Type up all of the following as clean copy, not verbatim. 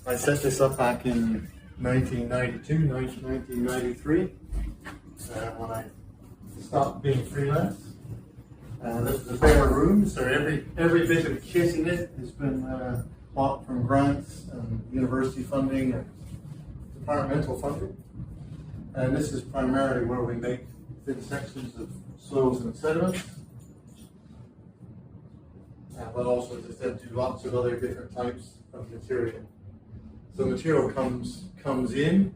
I set this up back in 1993, when I stopped being freelance. This is a bare room, so every bit of kit in it has been bought from grants and university funding and departmental funding. And this is primarily where we make thin sections of soils and sediments. But also, as I said, do lots of other different types of material. So material comes in,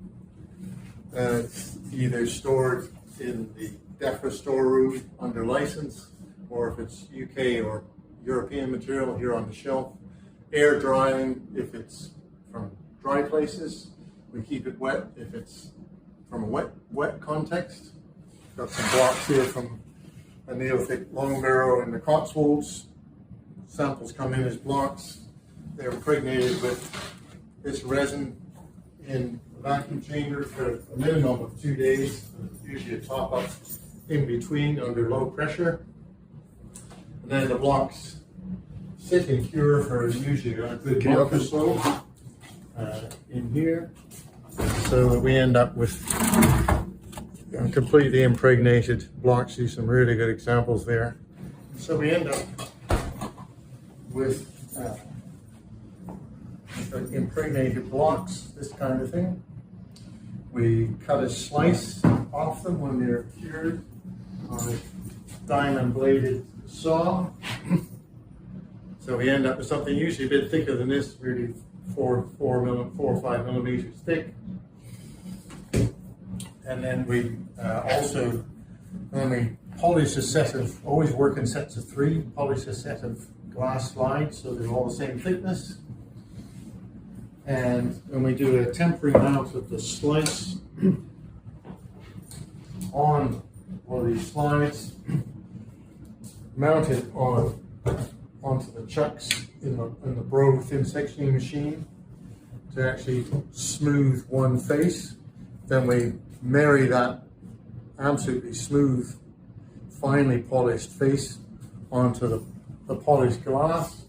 and it's either stored in the DEFRA storeroom under license, or if it's UK or European material, here on the shelf. Air drying if it's from dry places. We keep it wet if it's from a wet context. Got some blocks here from a neolithic long barrow in the Cotswolds. Samples come in as blocks. They're impregnated with this resin in a vacuum chamber for a minimum of 2 days. Usually a top up in between under low pressure. And then the blocks sit and cure for usually a good month or so in here. So we end up with completely impregnated blocks. See some really good examples there. So we end up with impregnated blocks, this kind of thing. We cut a slice off them when they're cured on a diamond bladed saw. So we end up with something usually a bit thicker than this, really 4 or 5 millimeters thick. And then we when we polish a set of, always work in sets of 3, polish a set of glass slides so they're all the same thickness. And when we do a temporary mount of the slice on one of these slides, mount it onto the chucks in the Bro thin sectioning machine to actually smooth one face. Then we marry that absolutely smooth, finely polished face onto the polished glass.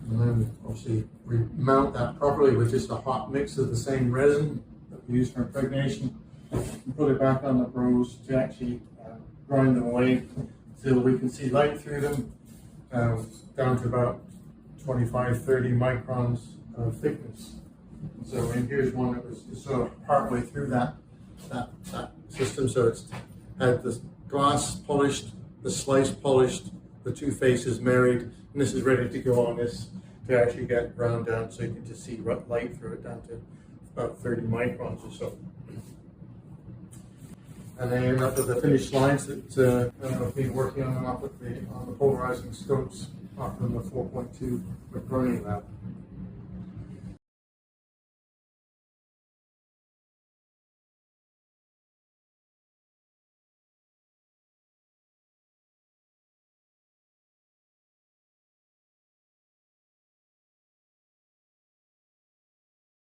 And then obviously we mount that properly with just a hot mix of the same resin that we use for impregnation, and put it back on the Bros to actually grind them away till we can see light through them, down to about 25-30 microns of thickness. So here's one that was sort of partway through that system. So it's had the glass polished, the slice polished, the 2 faces married, and this is ready to go on this to actually get ground down so you can just see light through it down to about 30 microns or so. And then you end up with the finished slides that I've been working on them up on the polarizing scopes up in the 4.2 McBurney lab.